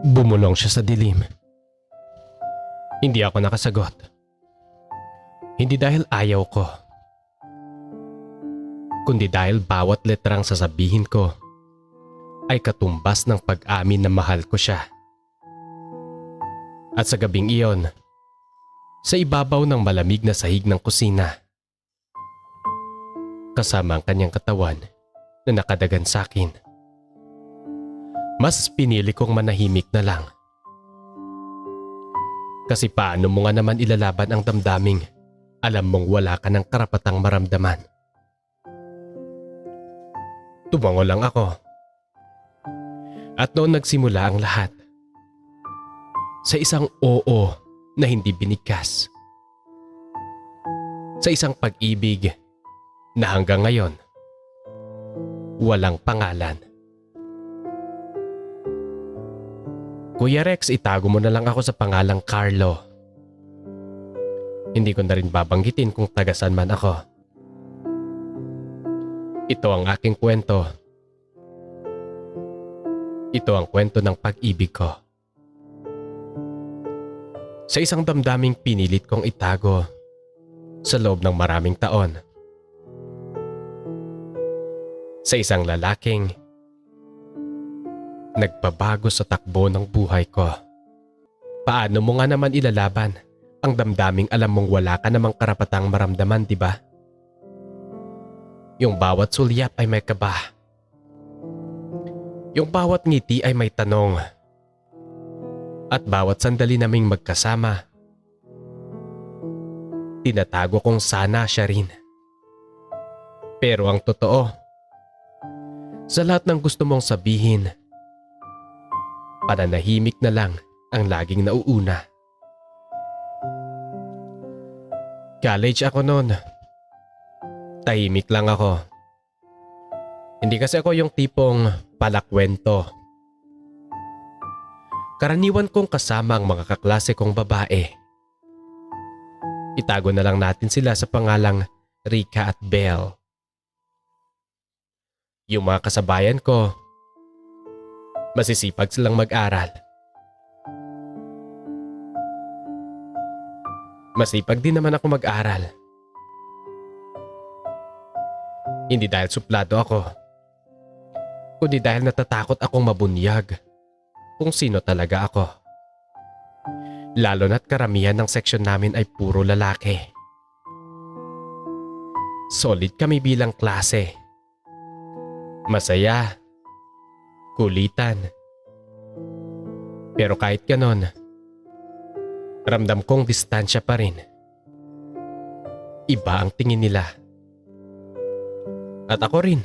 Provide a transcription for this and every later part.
Bumulong siya sa dilim. Hindi ako nakasagot. Hindi dahil ayaw ko, kundi dahil bawat letrang sasabihin ko ay katumbas ng pag-amin na mahal ko siya. At sa gabing iyon, sa ibabaw ng malamig na sahig ng kusina, kasama ang kanyang katawan na nakadagan sa akin, mas pinili kong manahimik na lang. Kasi paano mo nga naman ilalaban ang damdaming alam mong wala ka ng karapatang maramdaman? Tumango lang ako. At noon nagsimula ang lahat. Sa isang oo na hindi binigkas. Sa isang pag-ibig na hanggang ngayon walang pangalan. Kuya Rex, itago mo na lang ako sa pangalang Carlo. Hindi ko na rin babanggitin kung tagasan man ako. Ito ang aking kwento. Ito ang kwento ng pag-ibig ko. Sa isang damdaming pinilit kong itago sa loob ng maraming taon. Sa isang lalaking nagbabago sa takbo ng buhay ko. Paano mo nga naman ilalaban ang damdaming alam mong wala ka namang karapatang maramdaman, di ba? Yung bawat sulyap ay may kaba. Yung bawat ngiti ay may tanong. At bawat sandali naming magkasama, tinatago kong sana siya rin. Pero ang totoo, sa lahat ng gusto mong sabihin, pananahimik na lang ang laging nauuna. College ako noon. Tahimik lang ako. Hindi kasi ako yung tipong palakwento. Karaniwan kong kasama ang mga kaklase kong babae. Itago na lang natin sila sa pangalang Rika at Belle. Yung mga kasabayan ko, masisipag silang mag-aral. Masipag din naman ako mag-aral. Hindi dahil suplado ako, kundi dahil natatakot akong mabunyag kung sino talaga ako. Lalo na't karamihan ng seksyon namin ay puro lalaki. Solid kami bilang klase. Masaya. Kulitan. Pero kahit ganon, ramdam kong distansya pa rin. Iba ang tingin nila. At ako rin,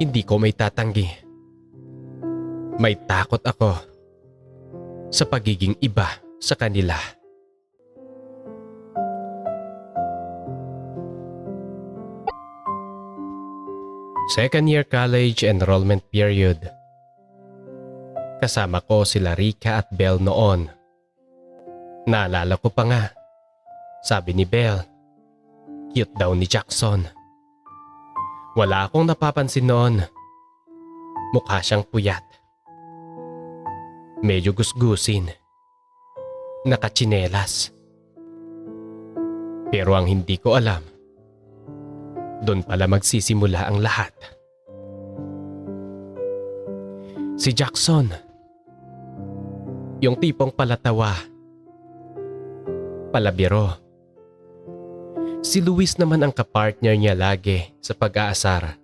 hindi ko may tatanggi. May takot ako sa pagiging iba sa kanila. Second year college enrollment period. Kasama ko sila Rika at Belle noon. Naalala ko pa nga, sabi ni Belle, cute daw ni Jackson. Wala akong napapansin noon. Mukha siyang puyat. Medyo gusgusin. Nakatsinelas. Pero ang hindi ko alam, doon pala magsisimula ang lahat. Si Jackson, yung tipong palatawa, palabiro. Si Luis naman ang kapartner niya lagi sa pag-aasar.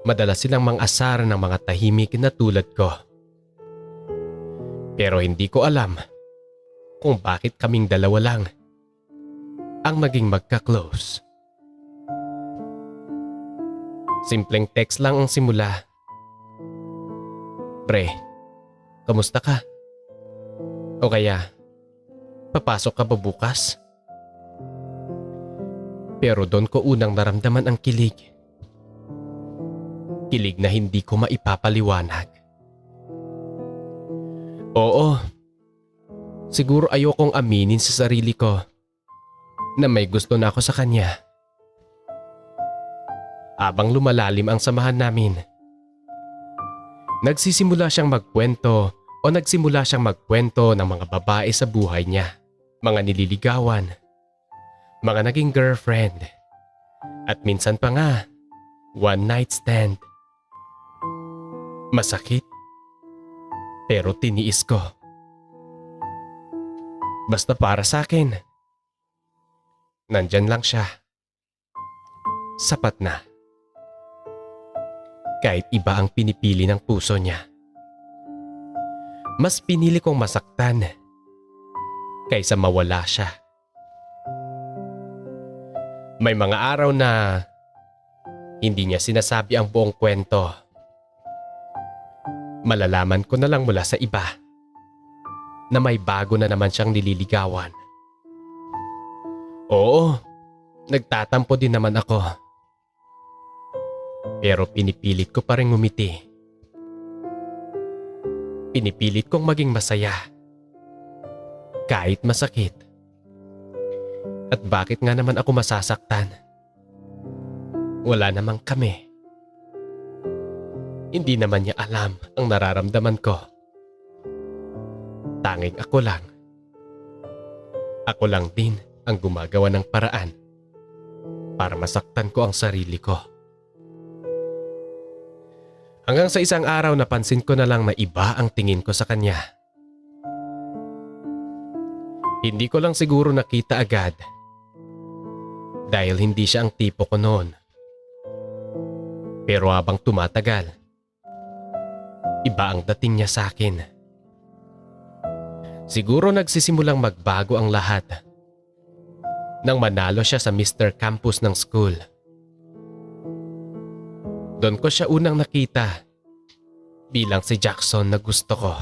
Madalas silang mang-asar ng mga tahimik na tulad ko. Pero hindi ko alam kung bakit kaming dalawa lang ang naging magka-close. Simpleng text lang ang simula. Pre, kamusta ka? O kaya, papasok ka ba bukas? Pero doon ko unang naramdaman ang kilig. Kilig na hindi ko maipapaliwanag. Oo, siguro ayokong aminin sa sarili ko na may gusto na ako sa kanya. Habang lumalalim ang samahan namin, Nagsimula siyang magkwento ng mga babae sa buhay niya, mga nililigawan, mga naging girlfriend, at minsan pa nga, one night stand. Masakit, pero tiniis ko. Basta para sa akin, nandyan lang siya. Sapat na. Kahit iba ang pinipili ng puso niya. Mas pinili kong masaktan kaysa mawala siya. May mga araw na hindi niya sinasabi ang buong kwento. Malalaman ko na lang mula sa iba na may bago na naman siyang nililigawan. Oo, nagtatampo din naman ako. Pero pinipilit ko pa rin ngumiti. Pinipilit kong maging masaya. Kahit masakit. At bakit nga naman ako masasaktan? Wala namang kami. Hindi naman niya alam ang nararamdaman ko. Tanging ako lang. Ako lang din ang gumagawa ng paraan para masaktan ko ang sarili ko. Hanggang sa isang araw napansin ko na lang na iba ang tingin ko sa kanya. Hindi ko lang siguro nakita agad dahil hindi siya ang tipo ko noon. Pero habang tumatagal, iba ang dating niya sa akin. Siguro nagsisimulang magbago ang lahat nang manalo siya sa Mr. Campus ng school. Doon ko siya unang nakita bilang si Jackson na gusto ko.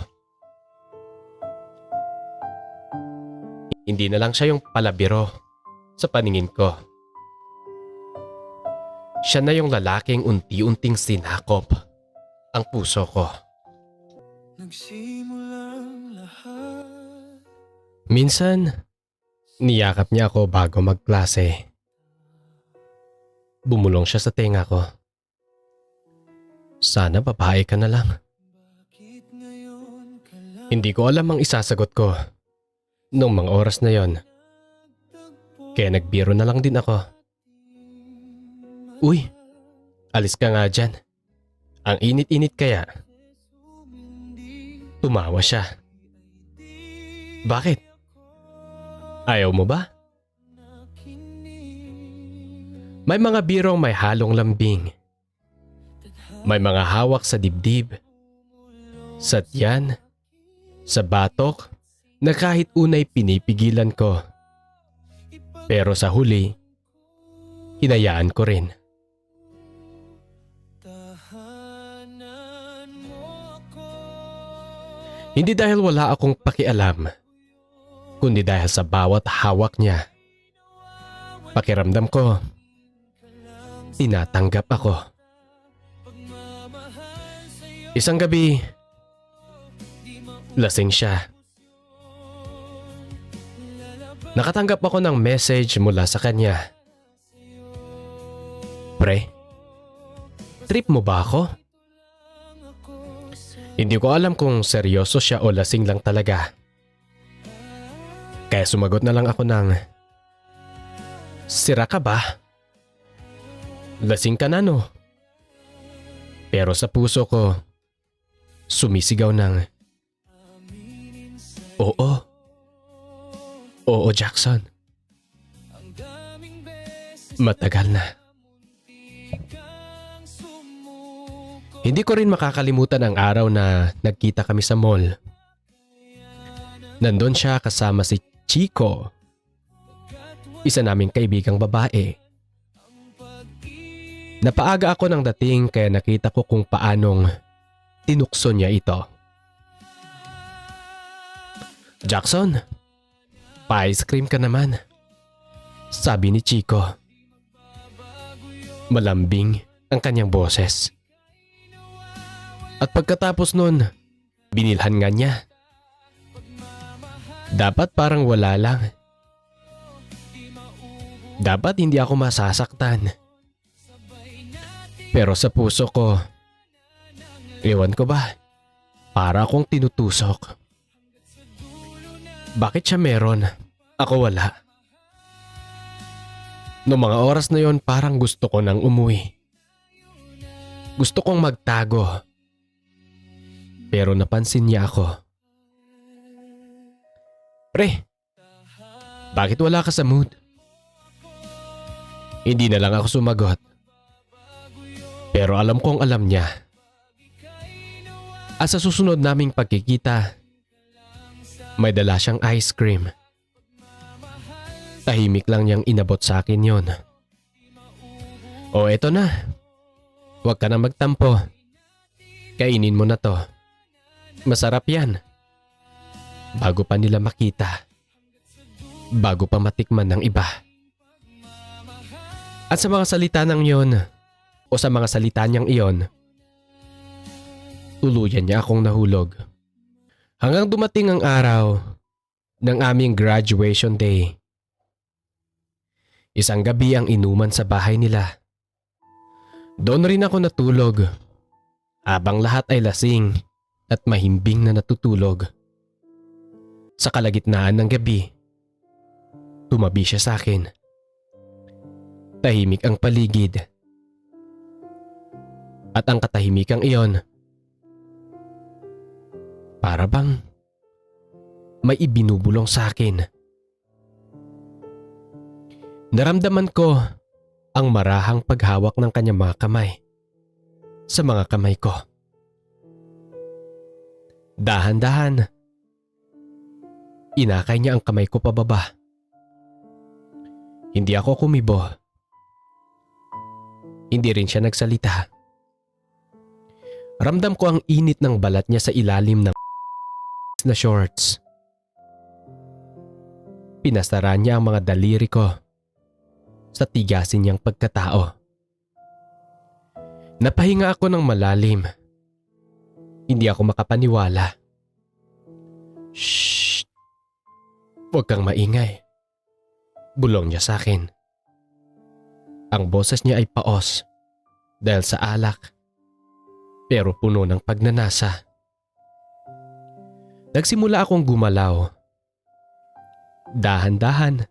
Hindi na lang siya yung palabiro sa paningin ko. Siya na yung lalaking unti-unting sinakop ang puso ko. Minsan, niyakap niya ako bago magklase. Bumulong siya sa tenga ko. Sana babae ka na lang. Hindi ko alam ang isasagot ko noong mga oras na yon. Kaya nagbiro na lang din ako. Uy, alis ka nga dyan. Ang init-init kaya. Tumawa siya. Bakit? Ayaw mo ba? May mga birong may halong lambing. May mga hawak sa dibdib, sa tiyan, sa batok na kahit unay pinipigilan ko. Pero sa huli, hinayaan ko rin. Hindi dahil wala akong pakialam, kundi dahil sa bawat hawak niya. Pakiramdam ko, tinatanggap ako. Isang gabi, lasing siya. Nakatanggap ako ng message mula sa kanya. Pre, trip mo ba ako? Hindi ko alam kung seryoso siya o lasing lang talaga. Kaya sumagot na lang ako ng, sira ka ba? Lasing ka na no? Pero sa puso ko, sumisigaw ng, oo. Oo, Jackson. Matagal na. Hindi ko rin makakalimutan ang araw na nagkita kami sa mall. Nandun siya kasama si Chico, isa naming kaibigang babae. Napaaga ako ng dating kaya nakita ko kung paanong tinukso niya ito. Jackson, pa-ice cream ka naman, sabi ni Chico. Malambing ang kanyang boses. At pagkatapos nun, binilhan nga niya. Dapat parang wala lang. Dapat hindi ako masasaktan. Pero sa puso ko, Ewan ko ba, para akong tinutusok. Bakit siya meron? Ako wala. Noong mga oras na yon parang gusto ko nang umuwi. Gusto kong magtago. Pero napansin niya ako. Pre, bakit wala ka sa mood? Hindi na lang ako sumagot. Pero alam kong alam niya. At sa susunod naming pagkikita, may dala siyang ice cream. Tahimik lang niyang inabot sa akin yon. O eto na. Huwag ka na magtampo. Kainin mo na to. Masarap yan. Bago pa nila makita. Bago pa matikman ng iba. At sa mga salita ng iyon, o sa mga salita niyang iyon, tuluyan niya akong nahulog. Hanggang dumating ang araw ng aming graduation day. Isang gabi ang inuman sa bahay nila. Doon rin ako natulog habang lahat ay lasing at mahimbing na natutulog. Sa kalagitnaan ng gabi, tumabi siya sa akin. Tahimik ang paligid. At ang katahimikang iyon, para bang may ibinubulong sa akin. Naramdaman ko ang marahang paghawak ng kanyang mga kamay sa mga kamay ko. Dahan-dahan, inakay niya ang kamay ko pababa. Hindi ako kumibo. Hindi rin siya nagsalita. Ramdam ko ang init ng balat niya sa ilalim ng na shorts. Pinasara niya ang mga daliri ko sa tigasin niyang pagkatao. Napahinga ako ng malalim. Hindi ako makapaniwala. Shh! Huwag kang maingay. Bulong niya sa akin. Ang boses niya ay paos dahil sa alak, pero puno ng pagnanasa. Nagsimula akong gumalaw. Dahan-dahan,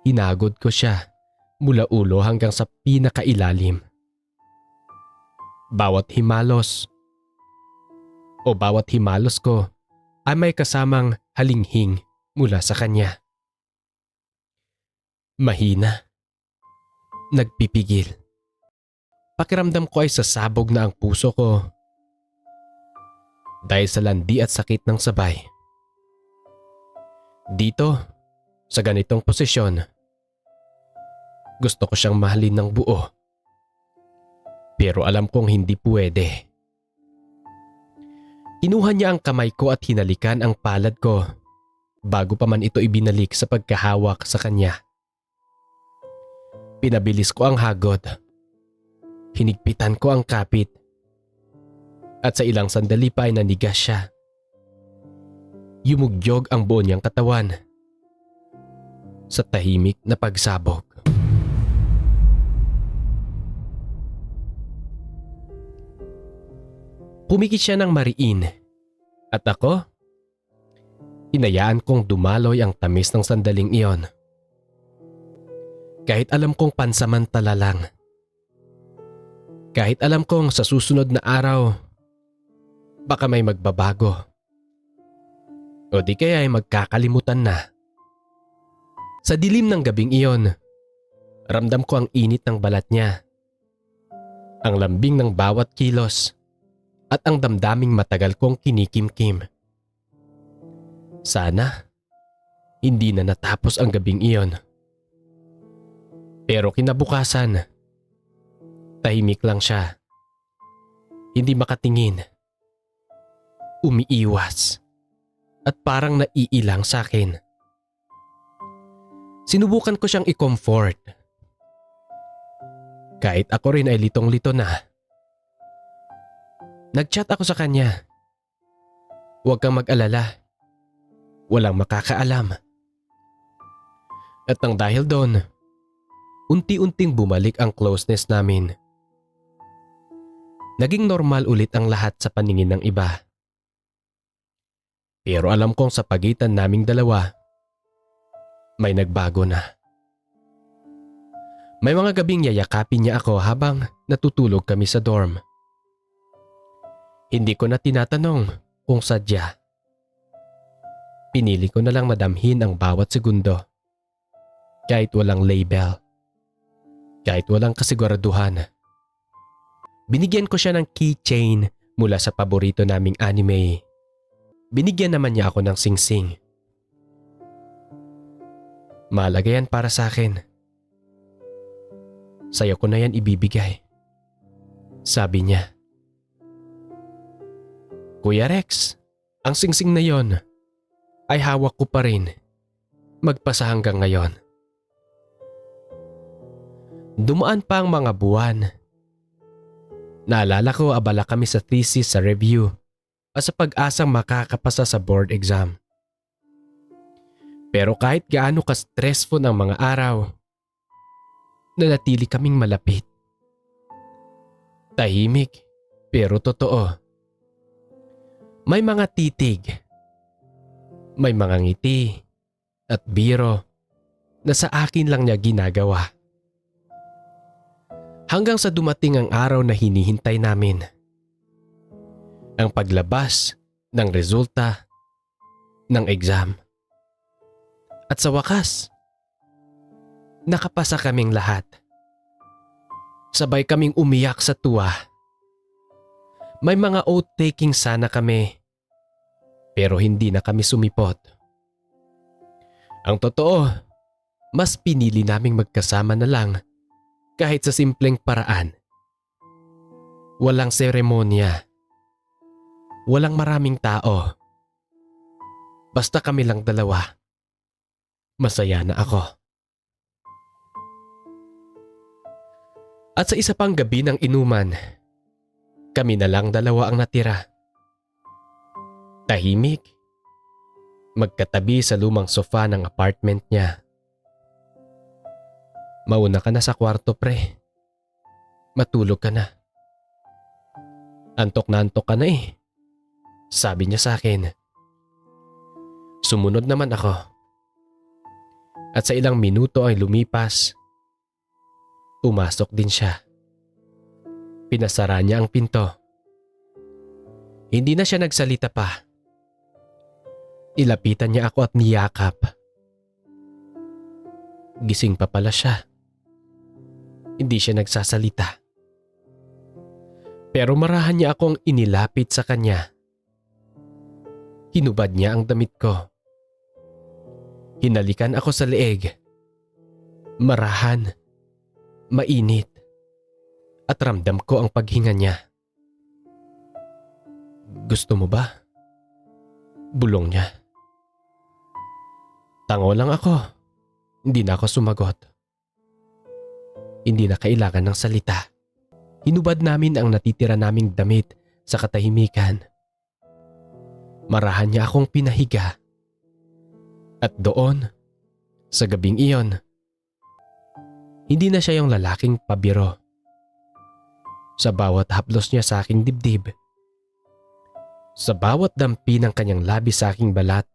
hinagod ko siya mula ulo hanggang sa pinakailalim. Bawat himalos ko ay may kasamang halinghing mula sa kanya. Mahina. Nagpipigil. Pakiramdam ko ay sasabog na ang puso ko dahil sa landi at sakit ng sabay. Dito, sa ganitong posisyon, gusto ko siyang mahalin ng buo. Pero alam kong hindi pwede. Kinuha niya ang kamay ko at hinalikan ang palad ko bago pa man ito ibinalik sa pagkahawak sa kanya. Pinabilis ko ang hagod. Hinigpitan ko ang kapit. At sa ilang sandali pa ay nanigas siya. Yumugyog ang buo niyang katawan sa tahimik na pagsabog. Pumikit siya ng mariin at ako, hinayaan kong dumaloy ang tamis ng sandaling iyon. Kahit alam kong pansamantala lang. Kahit alam kong sa susunod na araw, baka may magbabago. O di kaya ay magkakalimutan na. Sa dilim ng gabing iyon, ramdam ko ang init ng balat niya. Ang lambing ng bawat kilos at ang damdaming matagal kong kinikimkim. Sana, hindi na natapos ang gabing iyon. Pero kinabukasan, tahimik lang siya. Hindi makatingin. Umiiwas. At parang naiilang sa akin. Sinubukan ko siyang i-comfort. Kahit ako rin ay litong-lito na. Nag-chat ako sa kanya. Huwag kang mag-alala. Walang makakaalam. At nang dahil doon, unti-unting bumalik ang closeness namin. Naging normal ulit ang lahat sa paningin ng iba. Pero alam kong sa pagitan naming dalawa, may nagbago na. May mga gabing yayakapin niya ako habang natutulog kami sa dorm. Hindi ko na tinatanong kung sadya. Pinili ko na lang madamhin ang bawat segundo. Kahit walang label. Kahit walang kasiguraduhan. Binigyan ko siya ng keychain mula sa paborito naming anime. Binigyan naman niya ako ng singsing. Mahalaga yan para sa akin. Sa'yo ko na yan ibibigay. Sabi niya. Kuya Rex, ang singsing na yon ay hawak ko pa rin. Magpasa hanggang ngayon. Dumaan pa ang mga buwan. Naalala ko abala kami sa thesis sa review at sa pag-asang makakapasa sa board exam. Pero kahit gaano ka-stressful ang mga araw, nanatili kaming malapit. Tahimik pero totoo. May mga titig, may mga ngiti at biro na sa akin lang niya ginagawa. Hanggang sa dumating ang araw na hinihintay namin. Ang paglabas ng resulta ng exam. At sa wakas, nakapasa kaming lahat. Sabay kaming umiyak sa tuwa. May mga oath-taking sana kami, pero hindi na kami sumipot. Ang totoo, mas pinili naming magkasama na lang kahit sa simpleng paraan. Walang seremonya. Walang maraming tao. Basta kami lang dalawa. Masaya na ako. At sa isa pang gabi ng inuman, kami na lang dalawa ang natira. Tahimik. Magkatabi sa lumang sofa ng apartment niya. Mauna ka na sa kwarto, pre. Matulog ka na. Antok na antok ka na eh. Sabi niya sa akin. Sumunod naman ako. At sa ilang minuto ay lumipas, pumasok din siya. Pinasara niya ang pinto. Hindi na siya nagsalita pa. Ilapitan niya ako at niyakap. Gising pa pala siya. Hindi siya nagsasalita. Pero marahan niya akong inilapit sa kanya. Hinubad niya ang damit ko. Hinalikan ako sa leeg. Marahan, mainit, at ramdam ko ang paghinga niya. Gusto mo ba? Bulong niya. Tango lang ako. Hindi na ako sumagot. Hindi na kailangan ng salita. Hinubad namin ang natitira naming damit sa katahimikan. Marahan niya akong pinahiga. At doon, sa gabing iyon, hindi na siya yung lalaking pabiro. Sa bawat haplos niya sa aking dibdib, sa bawat dampi ng kanyang labi sa aking balat,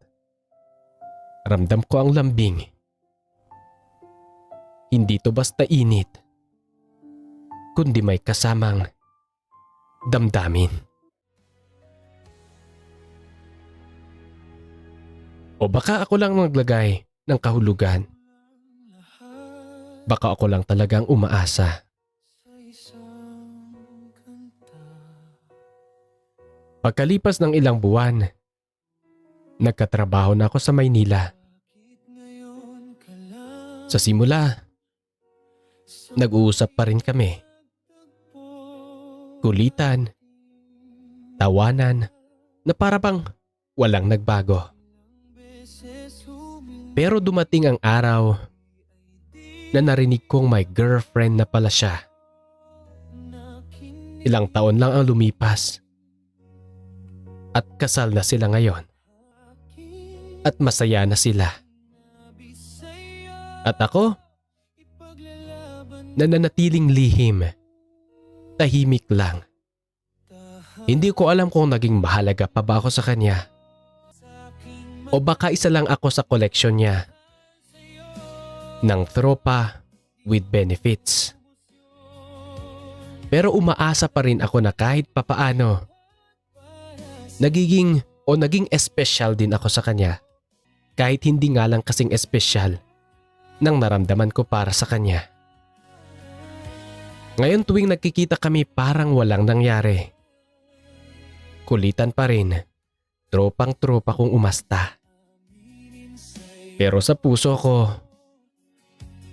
ramdam ko ang lambing. Hindi to basta init, kundi may kasamang damdamin. O baka ako lang naglagay ng kahulugan. Baka ako lang talagang umaasa. Pagkalipas ng ilang buwan, nagkatrabaho na ako sa Maynila. Sa simula, nag-uusap pa rin kami. Kulitan, tawanan, na para bang walang nagbago. Pero dumating ang araw na narinig kong may girlfriend na pala siya. Ilang taon lang ang lumipas. At kasal na sila ngayon. At masaya na sila. At ako, nananatiling lihim, tahimik lang, Hindi ko alam kung naging mahalaga pa ba ako sa kanya. O baka isa lang ako sa koleksyon niya ng tropa with benefits. Pero umaasa pa rin ako na kahit papaano, naging espesyal din ako sa kanya. Kahit hindi nga lang kasing espesyal nang naramdaman ko para sa kanya. Ngayon tuwing nagkikita kami parang walang nangyari. Kulitan pa rin, tropang-tropa kong umasta. Pero sa puso ko,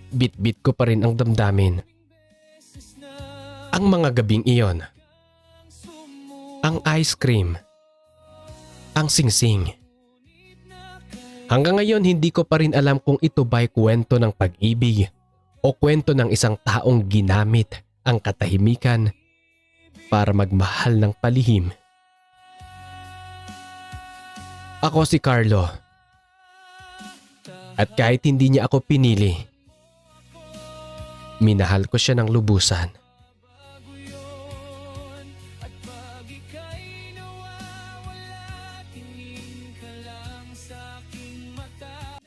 bit-bit ko pa rin ang damdamin. Ang mga gabing iyon, ang ice cream, ang singsing. Hanggang ngayon hindi ko pa rin alam kung ito ba'y kwento ng pag-ibig o kwento ng isang taong ginamit ang katahimikan para magmahal ng palihim. Ako si Carlo. At kahit hindi niya ako pinili, minahal ko siya ng lubusan.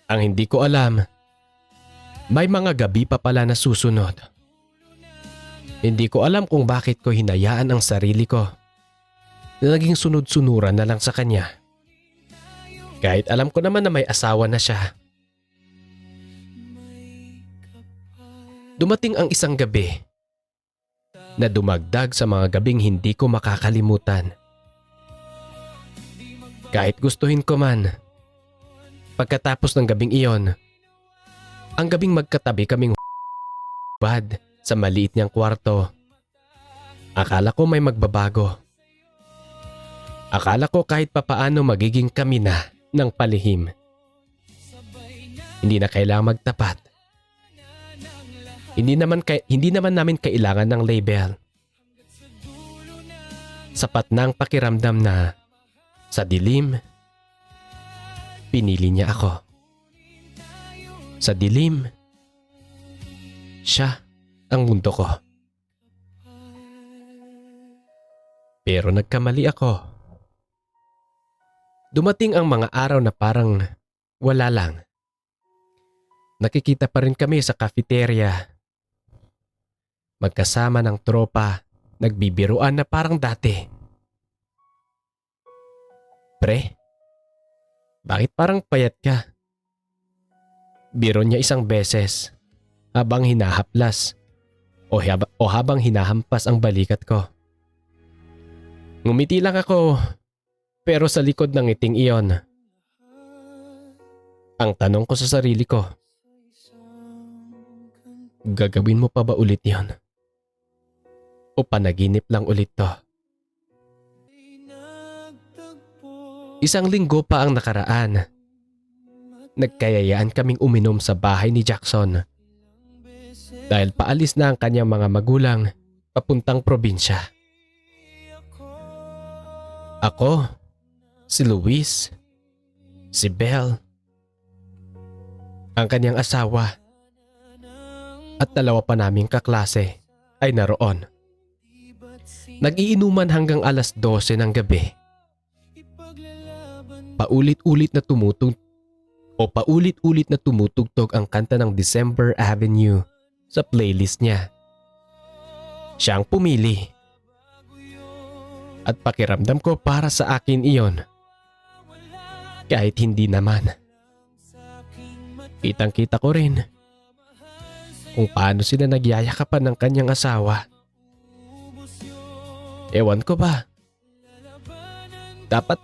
Ang hindi ko alam, may mga gabi pa pala na susunod. Hindi ko alam kung bakit ko hinayaan ang sarili ko na naging sunod-sunuran na lang sa kanya. Kahit alam ko naman na may asawa na siya. Dumating ang isang gabi na dumagdag sa mga gabing hindi ko makakalimutan. Kahit gustuhin ko man, pagkatapos ng gabing iyon, ang gabing magkatabi kaming bad sa maliit niyang kwarto. Akala ko may magbabago. Akala ko kahit papaano magiging kami na ng palihim. Hindi na kailangang magtapat. Hindi naman namin kailangan ng label. Sapat na ang pakiramdam na sa dilim, pinili niya ako. Sa dilim, siya ang mundo ko. Pero nagkamali ako. Dumating ang mga araw na parang wala lang. Nakikita pa rin kami sa cafeteria. Magkasama ng tropa, nagbibiruan na parang dati. Pre, bakit parang payat ka? Biro niya isang beses habang hinahaplas o habang hinahampas ang balikat ko. Ngumiti lang ako pero sa likod ng ngiting iyon, ang tanong ko sa sarili ko, gagawin mo pa ba ulit yon? O panaginip lang ulit to? Isang linggo pa ang nakaraan. Nagkayayaan kaming uminom sa bahay ni Jackson dahil paalis na ang kanyang mga magulang papuntang probinsya. Ako, si Luis, si Belle, ang kanyang asawa at dalawa pa naming kaklase ay naroon. Nag-iinuman hanggang alas 12 ng gabi. Paulit-ulit na tumutugtog ang kanta ng December Avenue sa playlist niya. Siya ang pumili. At pakiramdam ko para sa akin iyon. Kahit hindi naman. Kitang-kita ko rin kung paano sila nagyayakapan ng kanyang asawa. Ewan ko ba? Dapat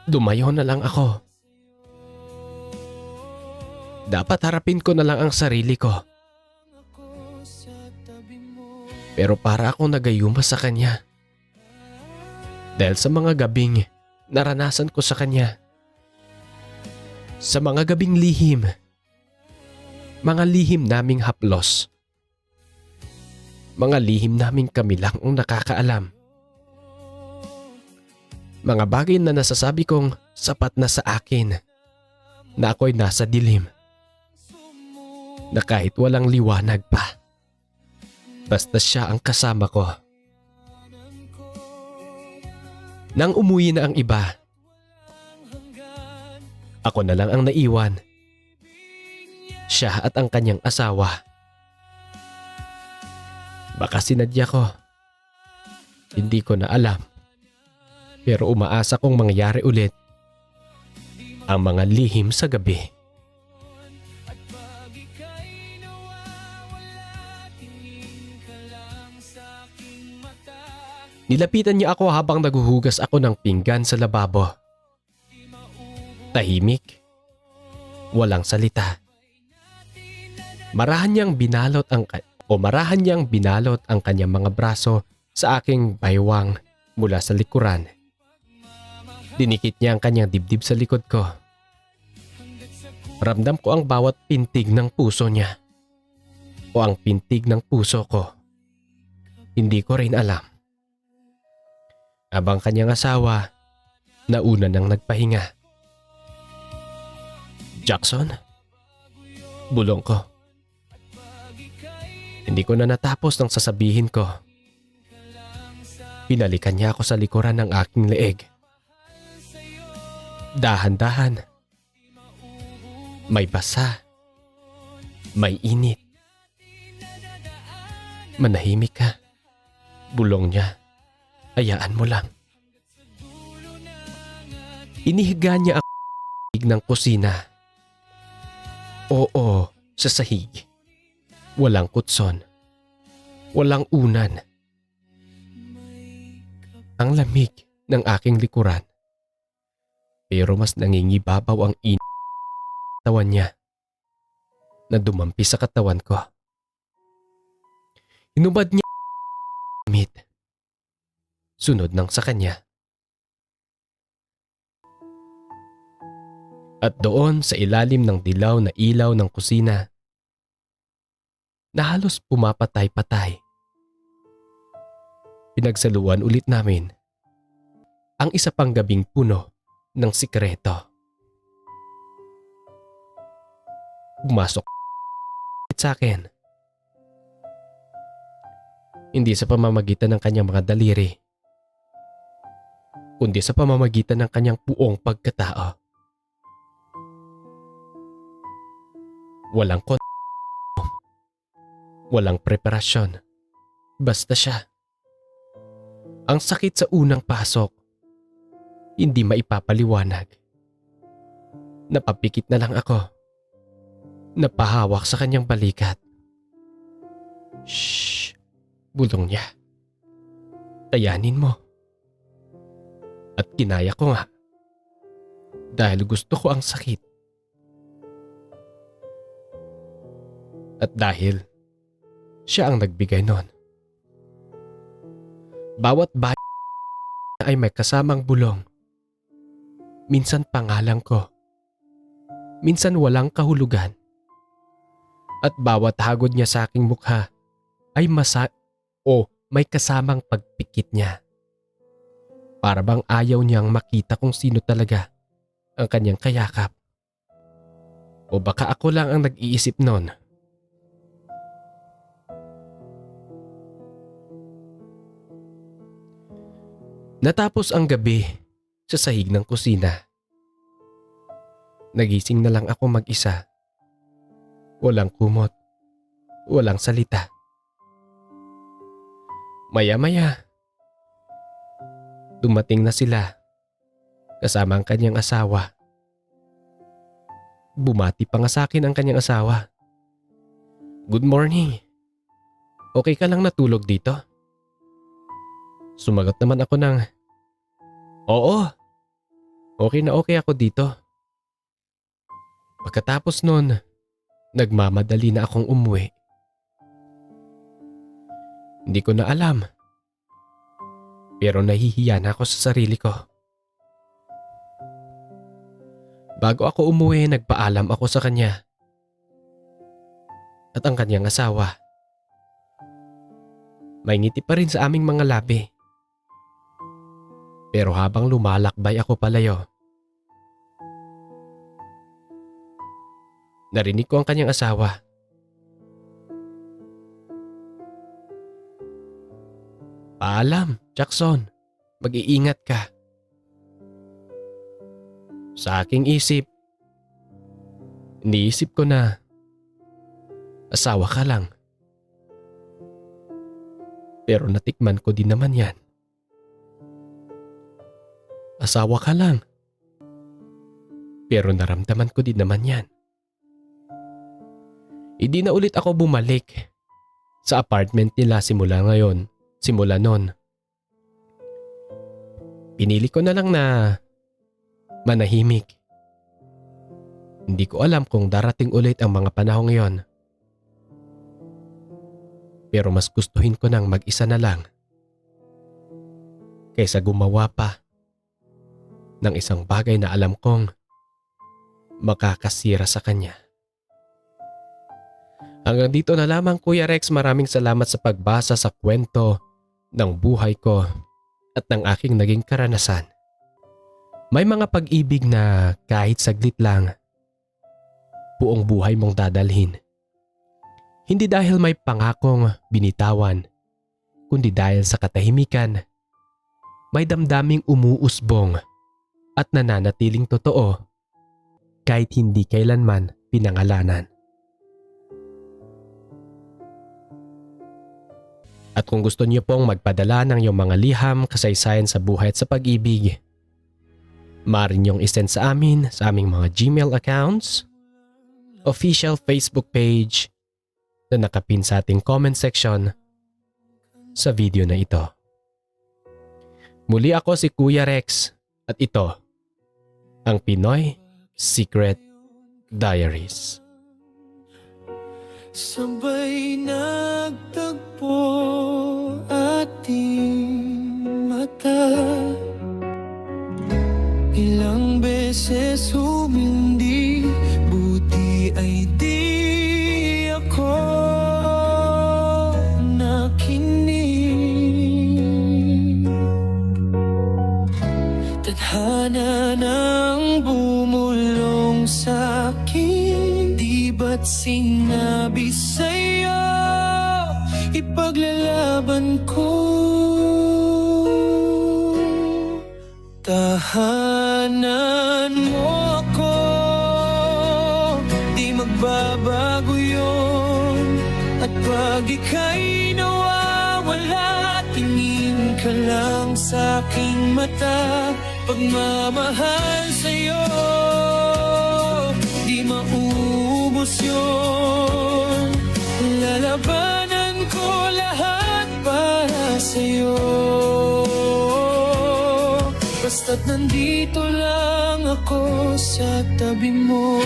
dumayo na lang ako. Dapat harapin ko na lang ang sarili ko. Pero para akong nagayuma sa kanya. Dahil sa mga gabing naranasan ko sa kanya. Sa mga gabing lihim. Mga lihim naming haplos. Mga lihim naming kami lang ang nakakaalam. Mga bagay na nasasabi kong sapat na sa akin na ako'y nasa dilim. Na kahit walang liwanag pa, basta siya ang kasama ko. Nang umuwi na ang iba, ako na lang ang naiwan. Siya at ang kanyang asawa. Baka sinadya ko. Hindi ko na alam. Pero umaasa kong mangyari ulit ang mga lihim sa gabi. Nilapitan niya ako habang naguhugas ako ng pinggan sa lababo. Tahimik. Walang salita. Marahan niyang binalot ang kanyang mga braso sa aking baywang mula sa likuran. Dinikit niya ang kanyang dibdib sa likod ko. Ramdam ko ang bawat pintig ng puso niya. O ang pintig ng puso ko. Hindi ko rin alam. Habang kanyang asawa, nauna nang nagpahinga. Jackson? Bulong ko. Hindi ko na natapos ng sasabihin ko. Pinalikan niya ako sa likuran ng aking leeg. Dahan-dahan. May basa. May init. Manahimik ka. Bulong niya. Hayaan mo lang. Inihiga niya ako sa sahig ng kusina. Oo, sa sahig. Walang kutson. Walang unan. Ang lamig ng aking likuran. Pero mas nangingibabaw ang init ng katawan niya na dumampi sa katawan ko. Hinubad niya ang damit. Sunod nang sa kanya. At doon sa ilalim ng dilaw na ilaw ng kusina, na halos pumapatay-patay. Pinagsaluan ulit namin ang isa pang gabing puno ng sikreto. Pumasok sa akin. Hindi sa pamamagitan ng kanyang mga daliri, kundi sa pamamagitan ng kanyang buong pagkatao. Walang walang preparasyon. Basta siya. Ang sakit sa unang pasok, hindi maipapaliwanag. Napapikit na lang ako. Napahawak sa kanyang balikat. Shhh! Bulong niya. Tayanin mo. At kinaya ko nga. Dahil gusto ko ang sakit. At dahil siya ang nagbigay nun. Bawat bahay ay may kasamang bulong. Minsan pangalan ko. Minsan walang kahulugan. At bawat hagod niya sa aking mukha ay may kasamang pagpikit niya. Para bang ayaw niyang makita kung sino talaga ang kanyang kayakap. O baka ako lang ang nag-iisip nun. Natapos ang gabi sa sahig ng kusina. Nagising na lang ako mag-isa. Walang kumot. Walang salita. Maya-maya, dumating na sila kasama ang kanyang asawa. Bumati pa nga sa akin ang kanyang asawa. Good morning. Okay ka lang natulog dito? Sumagot naman ako ng, oo, okay na okay ako dito. Pagkatapos nun, nagmamadali na akong umuwi. Hindi ko na alam. Pero nahihiya na ako sa sarili ko. Bago ako umuwi, nagpaalam ako sa kanya at ang kanyang asawa. May ngiti pa rin sa aming mga labi. Pero habang lumalakbay ako palayo, narinig ko ang kanyang asawa. Paalam, Jackson. Mag-iingat ka. Sa aking isip, iniisip ko na asawa ka lang. Pero natikman ko din naman yan. Asawa ka lang. Pero naramdaman ko din naman yan. Hindi na ulit ako bumalik sa apartment nila simula noon. Pinili ko na lang na manahimik. Hindi ko alam kung darating ulit ang mga panahong yon. Pero mas gustuhin ko nang mag-isa na lang kaysa gumawa pa ng isang bagay na alam kong makakasira sa kanya. Hanggang dito na lamang, Kuya Rex. Maraming salamat sa pagbasa sa kwento ng buhay ko at ng aking naging karanasan. May mga pag-ibig na kahit saglit lang, buong buhay mong dadalhin. Hindi dahil may pangakong binitawan, kundi dahil sa katahimikan, may damdaming umuusbong at nananatiling totoo kahit hindi kailanman pinangalanan. At kung gusto niyo pong magpadala ng iyong mga liham, kasaysayan sa buhay at sa pag-ibig, maaari niyong isend sa amin sa aming mga Gmail accounts, official Facebook page na nakapin sa ating comment section sa video na ito. Muli ako si Kuya Rex at ito ang Pinoy Secret Diaries. Sabay nagtagpo ating mata, ilang beses humindi, buti ay di ako nakinig. Tadhana ng bumulong sa'kin, di ba't sinabi sa'yo ipaglalaban ko? Tahanan mo ako, di magbabago yun. At pag ika'y nawawala, tingin ka lang sa aking mata. Pagmamahal sa'yo, di maubos yun. Lalabanan ko lahat para sa'yo, basta't nandito lang ako sa tabi mo.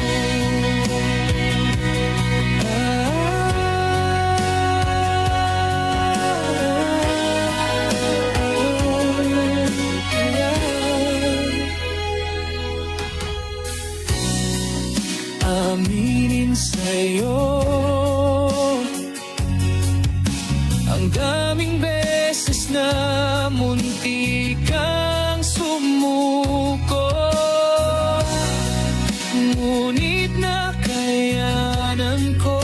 Aminin sa'yo, ang daming beses na munti kang sumuko, ngunit nakayanan ko,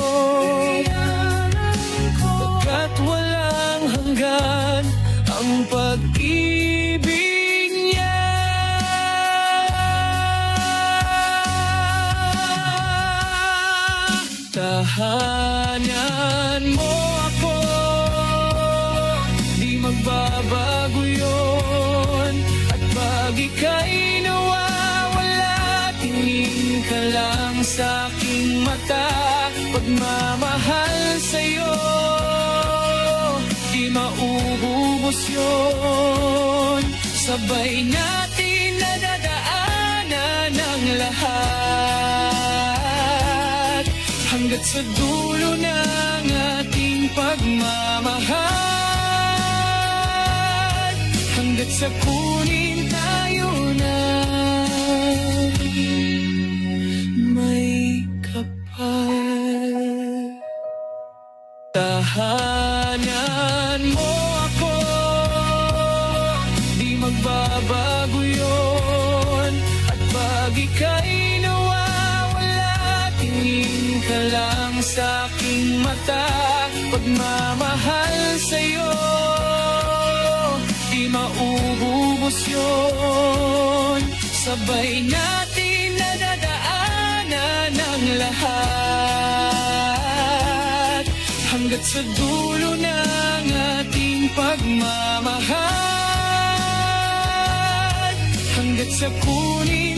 pagkat walang hanggan ang pag-ibig niya. Tahanan mo ako, di magbabago yun. At pag ika'y nawawala, tingin ka lang sa aking mata. Pagmamahal sa'yo, di maubos yun. Sabay natin nadadaanan ang lahat, hanggat sa dulo ng ating pagmamahal, hanggat sa kunin tayo na may kapal. Tahanan mo ako, di magbabago yun. At pag ika'y nawawala, tingin ka lang sa aking mata. Pagmamahal sa'yo, di maubos yun. Sabay natin nadadaanan ang lahat hanggat sa dulo ng ating pagmamahal, hanggat sa kunin